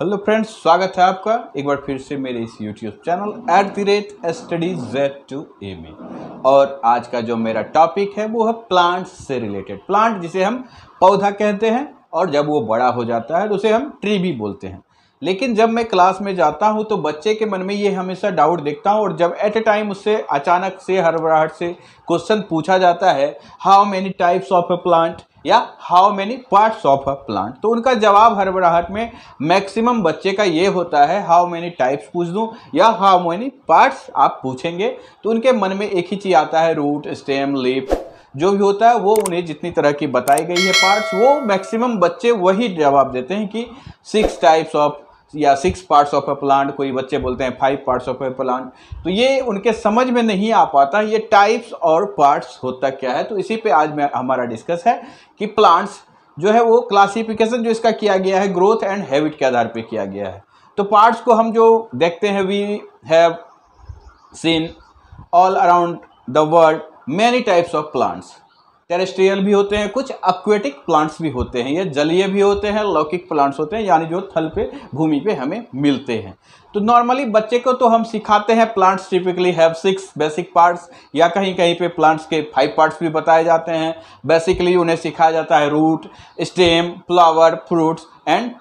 Hello friends, स्वागत है आपका एक बार फिर से मेरे इस यूट्यूब चैनल @StudyZ2A में। और आज का जो मेरा टॉपिक है वो है प्लांट्स से रिलेटेड। प्लांट जिसे हम पौधा कहते हैं और जब वो बड़ा हो जाता है तो उसे हम ट्री भी बोलते हैं। लेकिन जब मैं क्लास में जाता हूँ तो बच्चे के मन में ये हमेशा डाउट देखता हूँ, और जब एट ए टाइम उससे अचानक से हड़बड़ाहट से क्वेश्चन पूछा जाता है how many types of a plant या how many parts of a plant, तो उनका जवाब हड़बड़ाहट में मैक्सिमम बच्चे का ये होता है हाउ मेनी टाइप्स पूछ दूं या हाउ मेनी पार्ट्स आप पूछेंगे, तो उनके मन में एक ही चीज़ आता है रूट, स्टेम, लीफ जो भी होता है वो उन्हें जितनी तरह की बताई गई है पार्ट्स, वो मैक्सिमम बच्चे वही जवाब देते हैं कि 6 टाइप्स ऑफ या 6 पार्ट्स ऑफ अ प्लांट। कोई बच्चे बोलते हैं 5 पार्ट्स ऑफ अ प्लांट। तो ये उनके समझ में नहीं आ पाता ये टाइप्स और पार्ट्स होता क्या है। तो इसी पे आज हमारा डिस्कस है कि प्लांट्स जो है वो क्लासिफिकेशन जो इसका किया गया है ग्रोथ एंड हैबिट के आधार पे किया गया है। तो पार्ट्स को हम जो देखते हैं, we have seen all around the world many types of plants. Terrestrial भी होते हैं, कुछ एक्वेटिक प्लांट्स भी होते हैं, ये जलीय भी होते हैं, लौकिक प्लांट्स होते हैं, यानी जो थल पे भूमि पे हमें मिलते हैं। तो नॉर्मली बच्चे को तो हम सिखाते हैं plants typically have 6 basic parts, या कहीं कहीं पे प्लांट्स के 5 पार्ट्स भी बताए जाते हैं। बेसिकली उन्हें सिखाया जाता है root, stem, flower, fruits and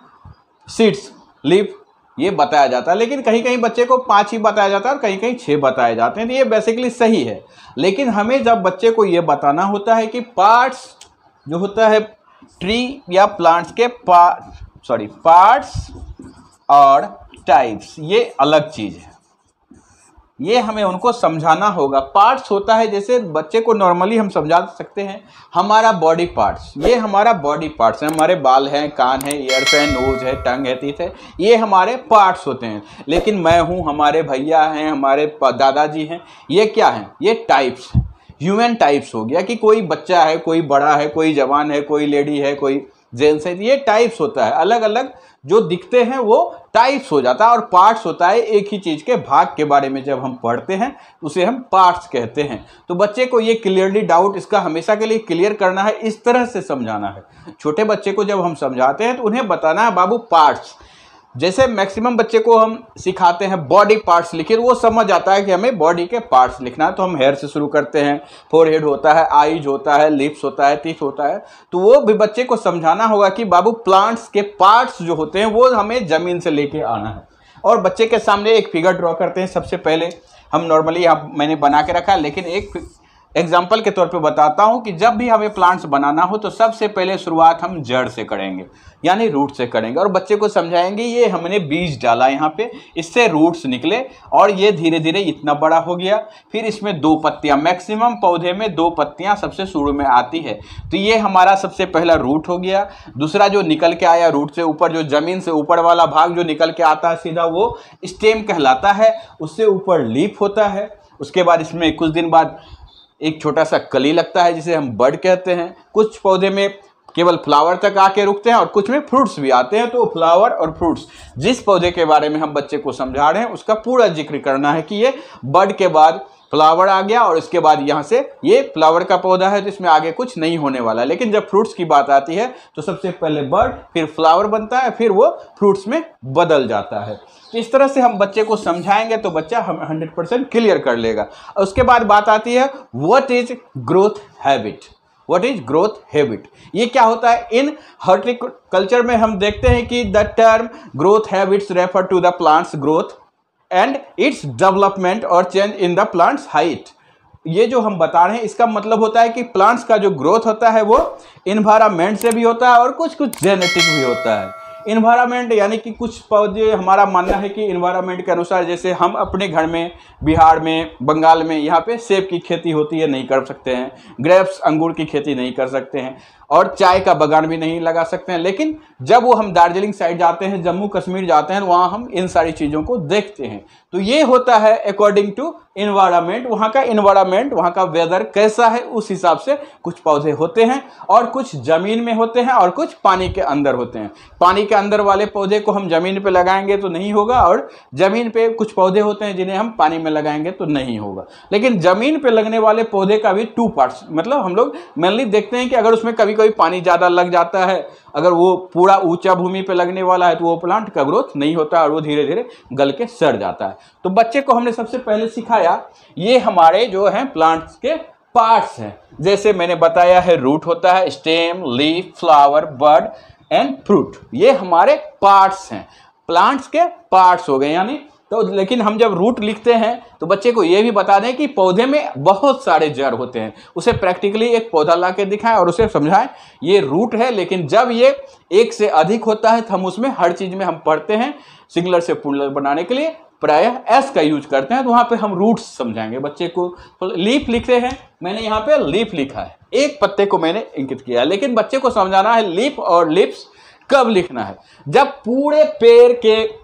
seeds, leaf, ये बताया जाता है। लेकिन कहीं कहीं बच्चे को 5 ही बताया जाता है और कहीं कहीं 6 बताए जाते हैं। तो ये बेसिकली सही है। लेकिन हमें जब बच्चे को ये बताना होता है कि पार्ट्स जो होता है ट्री या प्लांट्स के पार्ट्स और टाइप्स, ये अलग चीज़ है, ये हमें उनको समझाना होगा। पार्ट्स होता है, जैसे बच्चे को नॉर्मली हम समझा सकते हैं हमारा बॉडी पार्ट्स, ये हमारा बॉडी पार्ट्स है, हमारे बाल हैं, कान है, ईयर्स है, नोज है, टंग है, टीथ है, ये हमारे पार्ट्स होते हैं। लेकिन मैं हूँ, हमारे भैया हैं, हमारे दादाजी हैं, ये क्या हैं? ये टाइप्स, ह्यूमन टाइप्स हो गया कि कोई बच्चा है, कोई बड़ा है, कोई जवान है, कोई लेडी है, कोई जेंट्स है, ये टाइप्स होता है। अलग अलग जो दिखते हैं वो टाइप्स हो जाता है। और पार्ट्स होता है एक ही चीज़ के भाग के बारे में जब हम पढ़ते हैं उसे हम पार्ट्स कहते हैं। तो बच्चे को ये क्लियरली डाउट इसका हमेशा के लिए क्लियर करना है, इस तरह से समझाना है। छोटे बच्चे को जब हम समझाते हैं तो उन्हें बताना है बाबू पार्ट्स। जैसे मैक्सिमम बच्चे को हम सिखाते हैं बॉडी पार्ट्स लिखिए, वो समझ आता है कि हमें बॉडी के पार्ट्स लिखना है। तो हम हेयर से शुरू करते हैं, फोरहेड होता है, आईज होता है, लिप्स होता है, टीथ होता है। तो वो भी बच्चे को समझाना होगा कि बाबू प्लांट्स के पार्ट्स जो होते हैं वो हमें जमीन से लेके आना है। और बच्चे के सामने एक फिगर ड्रॉ करते हैं। सबसे पहले हम नॉर्मली यहाँ मैंने बना के रखा है, लेकिन एक एग्जाम्पल के तौर पे बताता हूँ कि जब भी हमें प्लांट्स बनाना हो तो सबसे पहले शुरुआत हम जड़ से करेंगे, यानी रूट से करेंगे। और बच्चे को समझाएंगे ये हमने बीज डाला यहाँ पे, इससे रूट्स निकले और ये धीरे धीरे इतना बड़ा हो गया। फिर इसमें 2 पत्तियाँ, मैक्सिमम पौधे में 2 पत्तियाँ सबसे शुरू में आती है, तो ये हमारा सबसे पहला रूट हो गया। दूसरा जो निकल के आया रूट से ऊपर, जो जमीन से ऊपर वाला भाग जो निकल के आता है सीधा, वो स्टेम कहलाता है। उससे ऊपर लीफ होता है। उसके बाद इसमें कुछ दिन बाद एक छोटा सा कली लगता है जिसे हम बड कहते हैं। कुछ पौधे में केवल फ्लावर तक आके रुकते हैं और कुछ में फ्रूट्स भी आते हैं। तो फ्लावर और फ्रूट्स, जिस पौधे के बारे में हम बच्चे को समझा रहे हैं उसका पूरा जिक्र करना है कि ये बड के बाद फ्लावर आ गया और इसके बाद यहाँ से ये फ्लावर का पौधा है, तो इसमें आगे कुछ नहीं होने वाला। लेकिन जब फ्रूट्स की बात आती है तो सबसे पहले बड, फिर फ्लावर बनता है, फिर वो फ्रूट्स में बदल जाता है। तो इस तरह से हम बच्चे को समझाएंगे तो बच्चा हम 100% क्लियर कर लेगा। उसके बाद बात आती है what is growth habit. What is growth habit, ये क्या होता है? इन हॉर्टिकल्चर में हम देखते हैं कि the term growth habits refer to the plants growth and its development और change in the plants height. ये जो हम बता रहे हैं इसका मतलब होता है कि प्लांट्स का जो ग्रोथ होता है वो इन्वायरमेंट से भी होता है और कुछ जेनेटिक भी होता है। इन्वायरमेंट यानी कि कुछ पौधे, हमारा मानना है कि इन्वायरमेंट के अनुसार, जैसे हम अपने घर में बिहार में, बंगाल में, यहाँ पे सेब की खेती होती है, नहीं कर सकते हैं। ग्रेप्स, अंगूर की खेती नहीं कर सकते हैं और चाय का बागान भी नहीं लगा सकते हैं। लेकिन जब वो हम दार्जिलिंग साइड जाते हैं, जम्मू कश्मीर जाते हैं, वहाँ हम इन सारी चीज़ों को देखते हैं। तो ये होता है अकॉर्डिंग टू इन्वायरमेंट, वहाँ का इन्वायरमेंट, वहाँ का वेदर कैसा है उस हिसाब से कुछ पौधे होते हैं और कुछ ज़मीन में होते हैं और कुछ पानी के अंदर होते हैं। पानी के अंदर वाले पौधे को हम ज़मीन पे लगाएंगे तो नहीं होगा, और ज़मीन पे कुछ पौधे होते हैं जिन्हें हम पानी में लगाएंगे तो नहीं होगा। लेकिन ज़मीन पे लगने वाले पौधे का भी 2 पार्ट्स, मतलब हम लोग मेनली देखते हैं कि अगर उसमें कभी कभी पानी ज़्यादा लग जाता है, अगर वो पूरा ऊंचा भूमि पे लगने वाला है तो वो प्लांट का ग्रोथ नहीं होता और वो धीरे धीरे गल के सड़ जाता है। तो बच्चे को हमने सबसे पहले सिखाया ये हमारे जो हैं प्लांट्स के पार्ट्स हैं। जैसे मैंने बताया है रूट होता है, stem, leaf, flower, bud and fruit, ये हमारे पार्ट्स हैं, प्लांट्स के पार्ट्स हो गए यानी। तो लेकिन हम जब रूट लिखते हैं तो बच्चे को ये भी बता दें कि पौधे में बहुत सारे जड़ होते हैं, उसे प्रैक्टिकली एक पौधा ला के दिखाएं और उसे समझाएं ये रूट है, लेकिन जब ये एक से अधिक होता है तो हम उसमें हर चीज़ में हम पढ़ते हैं सिंगुलर से प्लूरल बनाने के लिए प्रायः एस का यूज करते हैं, तो वहाँ पे हम रूट्स समझाएंगे बच्चे को। तो लीफ लिखते हैं, मैंने यहाँ पे लीफ लिखा है, एक पत्ते को मैंने इंकित किया, लेकिन बच्चे को समझाना है लीफ और लिप्स कब लिखना है, जब पूरे पेड़ के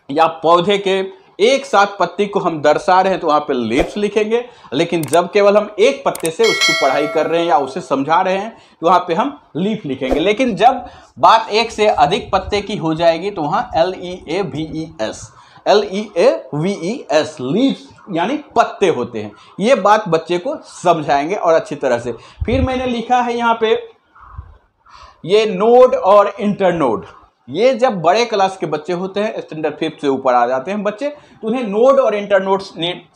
या पौधे के एक साथ पत्ती को हम दर्शा रहे हैं तो वहाँ पे लिप्स लिखेंगे, लेकिन जब केवल हम एक पत्ते से उसकी पढ़ाई कर रहे हैं या उसे समझा रहे हैं तो वहाँ पे हम लीफ लिखेंगे। लेकिन जब बात एक से अधिक पत्ते की हो जाएगी तो वहाँ LEAVES लीव्स यानी पत्ते होते हैं, ये बात बच्चे को समझाएंगे और अच्छी तरह से। फिर मैंने लिखा है यहाँ पे ये नोड और इंटरनोड, ये जब बड़े क्लास के बच्चे होते हैं स्टैंडर्ड 5 से ऊपर आ जाते हैं बच्चे तो उन्हें नोड और इंटरनोड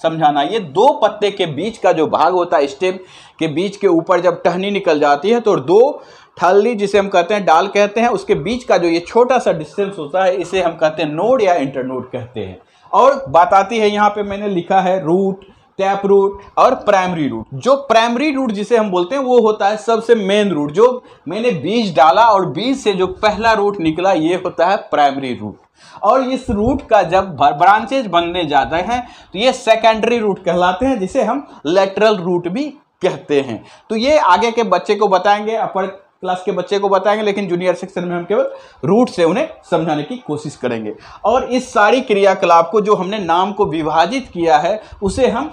समझाना। ये दो पत्ते के बीच का जो भाग होता है, स्टेम के बीच के ऊपर जब टहनी निकल जाती है तो दो ठल्ली जिसे हम कहते हैं डाल कहते हैं, उसके बीच का जो ये छोटा सा डिस्टेंस होता है इसे हम कहते हैं नोड या इंटरनोड कहते हैं। और बात आती है यहाँ पे मैंने लिखा है रूट, टैप रूट और प्राइमरी रूट। जो प्राइमरी रूट जिसे हम बोलते हैं वो होता है सबसे मेन रूट, जो मैंने बीज डाला और बीज से जो पहला रूट निकला ये होता है प्राइमरी रूट। और इस रूट का जब ब्रांचेज बनने जाते हैं तो ये सेकेंडरी रूट कहलाते हैं, जिसे हम लेटरल रूट भी कहते हैं। तो ये आगे के बच्चे को बताएंगे, अपर क्लास के बच्चे को बताएंगे, लेकिन जूनियर सेक्शन में हम केवल रूट से उन्हें समझाने की कोशिश करेंगे। और इस सारी क्रियाकलाप को जो हमने नाम को विभाजित किया है उसे हम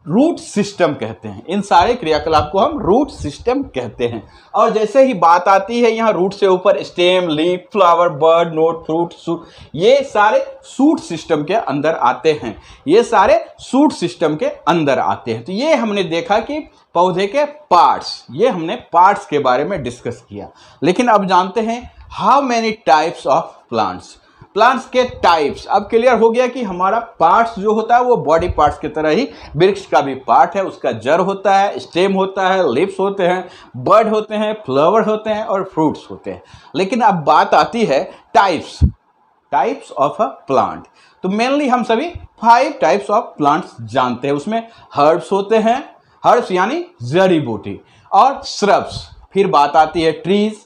रूट सिस्टम कहते हैं। इन सारे क्रियाकलाप को हम रूट सिस्टम कहते हैं। और जैसे ही बात आती है यहाँ रूट से ऊपर stem, leaf, flower, bird, note, fruit, suit, ये सारे सूट सिस्टम के अंदर आते हैं, ये सारे सूट सिस्टम के अंदर आते हैं। तो ये हमने देखा कि पौधे के पार्ट्स, ये हमने पार्ट्स के बारे में डिस्कस किया। लेकिन अब जानते हैं how many types of plants, plants के टाइप्स। अब क्लियर हो गया कि हमारा पार्ट्स जो होता है वो बॉडी पार्ट्स की तरह ही वृक्ष का भी पार्ट है, उसका जड़ होता है, स्टेम होता है, लिप्स होते हैं, बर्ड होते हैं, फ्लावर होते हैं और फ्रूट्स होते हैं। लेकिन अब बात आती है टाइप्स ऑफ अ प्लांट। तो मेनली हम सभी 5 टाइप्स ऑफ प्लांट्स जानते हैं। उसमें हर्ब्स होते हैं, हर्ब्स यानी जड़ी बूटी, और श्रब्स। फिर बात आती है ट्रीज,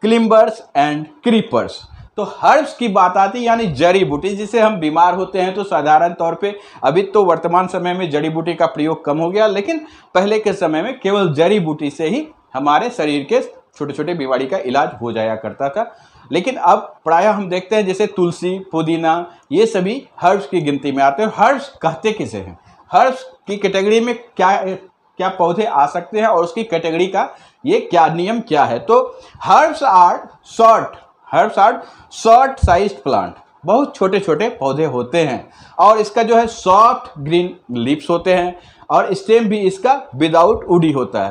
क्लिम्बर्स एंड क्रीपर्स। तो हर्ब्स की बात आती है यानी जड़ी बूटी, जिसे हम बीमार होते हैं तो साधारण तौर पे, अभी तो वर्तमान समय में जड़ी बूटी का प्रयोग कम हो गया, लेकिन पहले के समय में केवल जड़ी बूटी से ही हमारे शरीर के छोटे छोटे बीमारी का इलाज हो जाया करता था। लेकिन अब प्रायः हम देखते हैं जैसे तुलसी, पुदीना, ये सभी हर्ब्स की गिनती में आते हैं। हर्ब्स कहते किसे हैं, हर्ब्स की कैटेगरी में क्या पौधे आ सकते हैं और उसकी कैटेगरी का ये क्या नियम क्या है। तो herbs are short sized plant, बहुत छोटे छोटे पौधे होते हैं, और इसका जो है सॉफ्ट ग्रीन लीव्स होते हैं, और स्टेम भी इसका विदाउट वुडी होता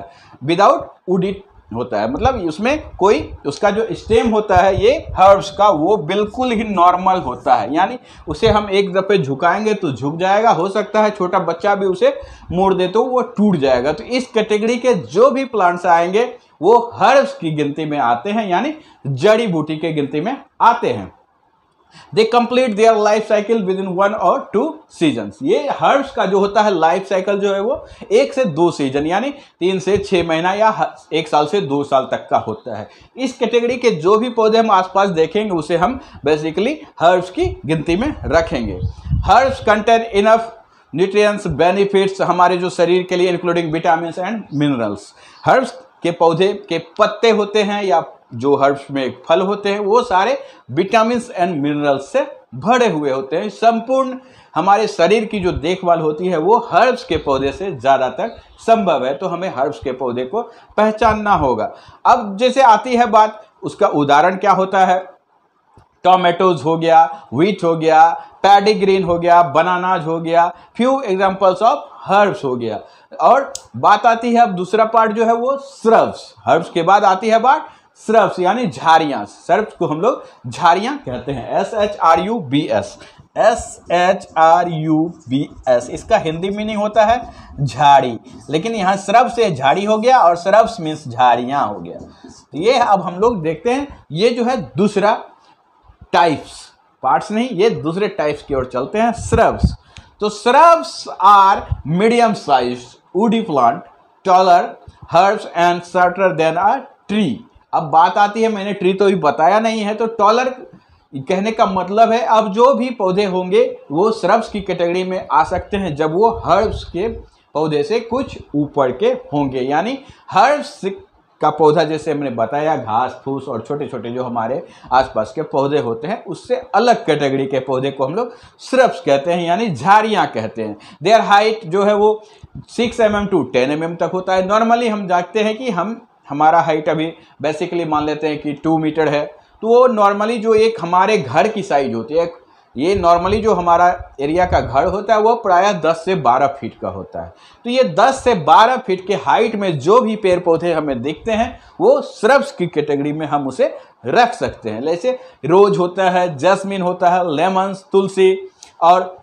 है, मतलब उसमें कोई उसका जो स्टेम होता है ये हर्ब्स का वो बिल्कुल ही नॉर्मल होता है, यानी उसे हम एक दफे झुकाएंगे तो झुक जाएगा, हो सकता है छोटा बच्चा भी उसे मोड़ दे तो वो टूट जाएगा। तो इस कैटेगरी के जो भी प्लांट्स आएंगे वो हर्ब्स की गिनती में आते हैं, यानी जड़ी बूटी के गिनती में आते हैं। They complete their life cycle with in 1 or 2 seasons. ये हर्ब्स का जो होता है लाइफ साइकिल जो है वो 1 से 2 सीजन यानी 3 से 6 महीना या 1 साल से 2 साल तक का होता है। इस कैटेगरी के जो भी पौधे हम आसपास देखेंगे उसे हम बेसिकली हर्ब्स की गिनती में रखेंगे। Herbs contain enough nutrients benefits हमारे जो शरीर के लिए, including vitamin and minerals. Herbs के पौधे के पत्ते होते हैं या जो हर्ब्स में फल होते हैं वो सारे विटामिन एंड मिनरल्स से भरे हुए होते हैं। संपूर्ण हमारे शरीर की जो देखभाल होती है वो हर्ब्स के पौधे से ज़्यादातर संभव है, तो हमें हर्ब्स के पौधे को पहचानना होगा। अब जैसे आती है बात, उसका उदाहरण क्या होता है, टोमेटोज हो गया, व्हीट हो गया, पैडी ग्रीन हो गया, बनानाज हो गया, फ्यू एग्जांपल्स ऑफ हर्ब्स हो गया। और बात आती है अब दूसरा पार्ट जो है वो श्रब्स। हर्ब्स के बाद आती है बात श्रब्स यानी झाड़ियां। श्रब्स को हम लोग झाड़ियां कहते हैं। SHRUBS, SHRUBS, इसका हिंदी मीनिंग होता है झाड़ी, लेकिन यहाँ श्रब से झाड़ी हो गया और श्रब्स मीन्स झाड़ियां हो गया। तो ये अब हम लोग देखते हैं, ये जो है दूसरा टाइप्स, पार्ट्स नहीं, ये दूसरे टाइप्स की ओर चलते हैं, श्रब्स। तो shrubs are medium size woody plant, taller herbs and shorter than a tree. अब बात आती है, मैंने ट्री तो भी बताया नहीं है, तो टॉलर कहने का मतलब है अब जो भी पौधे होंगे वो श्रब्स की कैटेगरी में आ सकते हैं जब वो हर्ब्स के पौधे से कुछ ऊपर के होंगे। यानी हर्ब्स का पौधा जैसे हमने बताया, घास फूस और छोटे छोटे जो हमारे आसपास के पौधे होते हैं, उससे अलग कैटेगरी के पौधे को हम लोग श्रब्स कहते हैं यानी झाड़ियाँ कहते हैं। देयर हाइट जो है वो 6 mm to 10 mm तक होता है। नॉर्मली हम जानते हैं कि हमारा हाइट अभी बेसिकली मान लेते हैं कि 2 मीटर है, तो वो नॉर्मली जो एक हमारे घर की साइज होती है, ये नॉर्मली जो हमारा एरिया का घर होता है वो प्रायः 10 से 12 फीट का होता है। तो ये 10 से 12 फीट के हाइट में जो भी पेड़ पौधे हमें दिखते हैं वो श्रब्स की कैटेगरी में हम उसे रख सकते हैं। जैसे रोज होता है, जैस्मिन होता है, लेमन्स, तुलसी और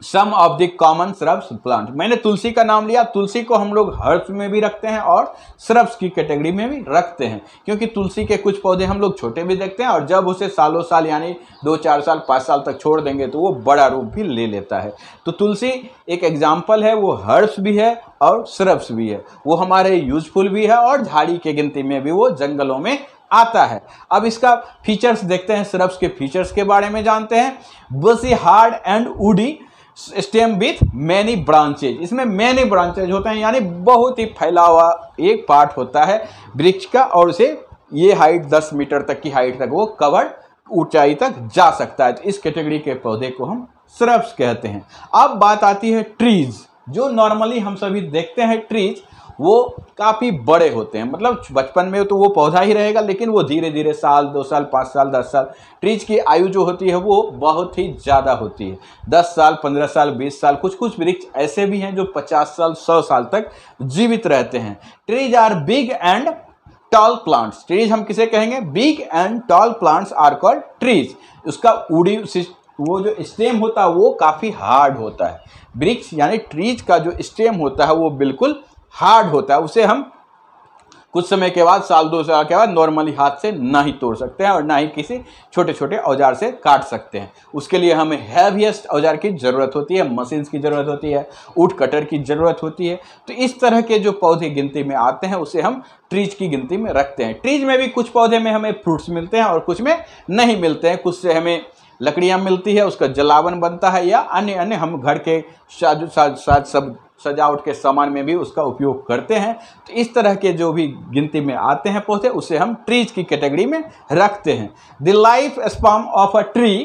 some of the common shrubs plant. मैंने तुलसी का नाम लिया, तुलसी को हम लोग हर्ब्स में भी रखते हैं और श्रब्स की कैटेगरी में भी रखते हैं, क्योंकि तुलसी के कुछ पौधे हम लोग छोटे भी देखते हैं और जब उसे सालों साल यानी 2-4 साल 5 साल तक छोड़ देंगे तो वो बड़ा रूप भी ले लेता है। तो तुलसी एक एग्जाम्पल है, वो हर्ब्स भी है और श्रब्स भी है, वो हमारे यूजफुल भी है और झाड़ी की गिनती में भी वो जंगलों में आता है। अब इसका फीचर्स देखते हैं, श्रब्स के फीचर्स के बारे में जानते हैं। बसी hard and woody stem with many branches, इसमें मैनी ब्रांचेज होते हैं यानी बहुत ही फैला हुआ एक पार्ट होता है वृक्ष का, और उसे ये हाइट 10 मीटर तक की हाइट तक वो कवर ऊंचाई तक जा सकता है। तो इस कैटेगरी के पौधे को हम श्रब्स कहते हैं। अब बात आती है ट्रीज, जो नॉर्मली हम सभी देखते हैं ट्रीज वो काफ़ी बड़े होते हैं, मतलब बचपन में तो वो पौधा ही रहेगा, लेकिन वो धीरे धीरे साल 2 साल 5 साल 10 साल, ट्रीज की आयु जो होती है वो बहुत ही ज़्यादा होती है, 10 साल 15 साल 20 साल। कुछ कुछ वृक्ष ऐसे भी हैं जो 50 साल 100 साल तक जीवित रहते हैं। Trees are big and tall plants, trees हम किसे कहेंगे, big and tall plants are called trees. उसका उड़ी वो जो स्टेम होता है वो काफ़ी हार्ड होता है। वृक्ष यानी ट्रीज का जो स्टेम होता है वो बिल्कुल हार्ड होता है, उसे हम कुछ समय के बाद, साल 2 साल के बाद नॉर्मली हाथ से ना ही तोड़ सकते हैं और ना ही किसी छोटे छोटे औजार से काट सकते हैं। उसके लिए हमें हैवीएस्ट औजार की ज़रूरत होती है, मशीन्स की ज़रूरत होती है, वुड कटर की ज़रूरत होती है। तो इस तरह के जो पौधे गिनती में आते हैं उसे हम ट्रीज की गिनती में रखते हैं। ट्रीज में भी कुछ पौधे में हमें फ्रूट्स मिलते हैं और कुछ में नहीं मिलते हैं। कुछ से हमें लकड़ियाँ मिलती है, उसका जलावन बनता है, या अन्य अन्य हम घर के सब सजावट के सामान में भी उसका उपयोग करते हैं। तो इस तरह के जो भी गिनती में आते हैं पौधे उसे हम ट्रीज की कैटेगरी में रखते हैं। The life span of a tree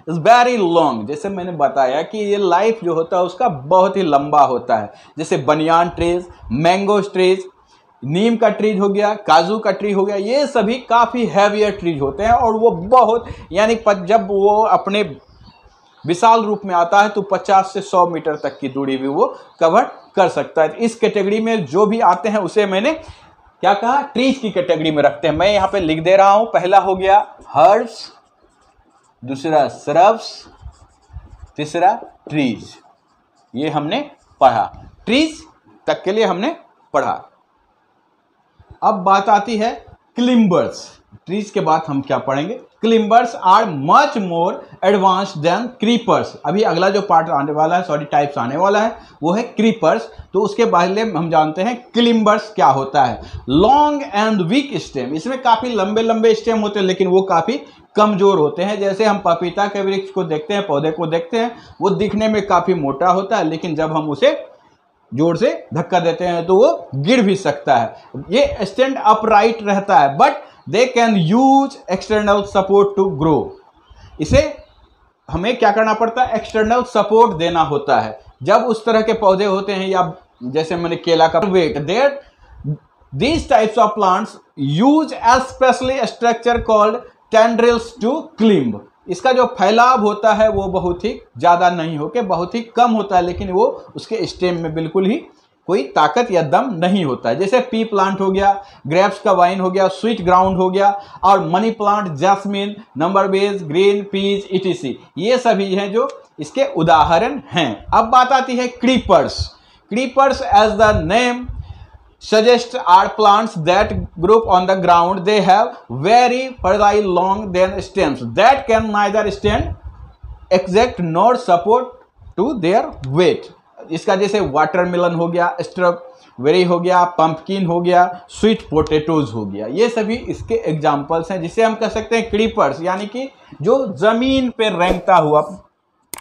is very long, जैसे मैंने बताया कि ये लाइफ जो होता है उसका बहुत ही लंबा होता है। जैसे बनियान ट्रीज, मैंगो ट्रीज, नीम का ट्रीज हो गया, काजू का ट्री हो गया, ये सभी काफ़ी हैवियर ट्रीज होते हैं और वो बहुत यानी जब वो अपने विशाल रूप में आता है तो 50 से 100 मीटर तक की दूरी भी वो कवर कर सकता है। इस कैटेगरी में जो भी आते हैं उसे मैंने क्या कहा, ट्रीज की कैटेगरी में रखते हैं। मैं यहाँ पे लिख दे रहा हूँ, पहला हो गया हर्ब्स, दूसरा श्रब्स, तीसरा ट्रीज। ये हमने पढ़ा, ट्रीज तक के लिए हमने पढ़ा। अब बात आती है क्लिम्बर्स। ट्रीज के बाद हम क्या पढ़ेंगे, climbers are much more advance than creepers. अभी अगला जो पार्ट आने वाला है, सॉरी टाइप्स आने वाला है, वो है क्रीपर्स। तो उसके पहले हम जानते हैं क्लिम्बर्स क्या होता है। लॉन्ग एंड वीक स्टेम, इसमें काफ़ी लंबे लंबे स्टेम होते हैं लेकिन वो काफ़ी कमज़ोर होते हैं। जैसे हम पपीता के वृक्ष को देखते हैं, पौधे को देखते हैं, वो दिखने में काफ़ी मोटा होता है लेकिन जब हम उसे जोर से धक्का देते हैं तो वो गिर भी सकता है। ये स्टैंड अपराइट रहता है, but they can use external support to grow. इसे हमें क्या करना पड़ता है, एक्सटर्नल सपोर्ट देना होता है। जब उस तरह के पौधे होते हैं, या जैसे मैंने केला का weight, there these types of plants use a specially structure called tendrils to climb. इसका जो फैलाव होता है वो बहुत ही ज़्यादा नहीं होके बहुत ही कम होता है, लेकिन वो उसके स्टेम में बिल्कुल ही कोई ताकत या दम नहीं होता है। जैसे पी प्लांट हो गया, ग्रेप्स का वाइन हो गया, स्वीट ग्राउंड हो गया, और मनी प्लांट, जैस्मिन, नंबर बेज, ग्रीन पीज इटीसी, ये सभी हैं जो इसके उदाहरण हैं। अब बात आती है creepers. Creepers as the name suggest are plants that group on the ground. They have very fertile long than stems that can neither stand exact nor support to their weight. इसका जैसे वाटरमेलन हो गया, strawberry हो गया, pumpkin हो गया, sweet potatoes हो गया, ये सभी इसके एग्जाम्पल्स हैं जिसे हम कह सकते हैं क्रीपर्स, यानी कि जो जमीन पे रेंगता हुआ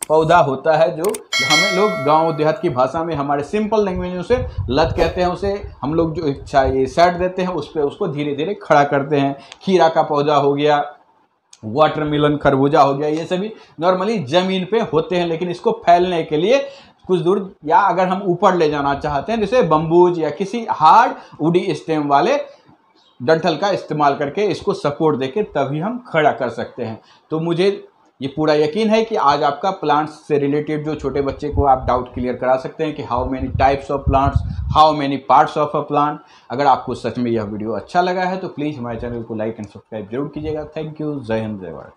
पौधा होता है, जो हमें लोग गांव देहात की भाषा में हमारे सिंपल लैंग्वेज में उसे लत कहते हैं। उसे हम लोग जो ये सेट देते हैं उस पर उसको धीरे धीरे खड़ा करते हैं। खीरा का पौधा हो गया, वाटरमेलन, खरबूजा हो गया, ये सभी नॉर्मली ज़मीन पे होते हैं, लेकिन इसको फैलने के लिए कुछ दूर या अगर हम ऊपर ले जाना चाहते हैं जैसे बम्बूज या किसी हार्ड वुडी स्टेम वाले डंठल का इस्तेमाल करके इसको सपोर्ट देके तभी हम खड़ा कर सकते हैं। तो मुझे ये पूरा यकीन है कि आज आपका प्लांट्स से रिलेटेड जो छोटे बच्चे को आप डाउट क्लियर करा सकते हैं कि how many types of plants, how many parts of a plant. अगर आपको सच में यह वीडियो अच्छा लगा है तो प्लीज़ हमारे चैनल को लाइक एंड सब्सक्राइब जरूर कीजिएगा। Thank you. जय हिंद, जय भारत।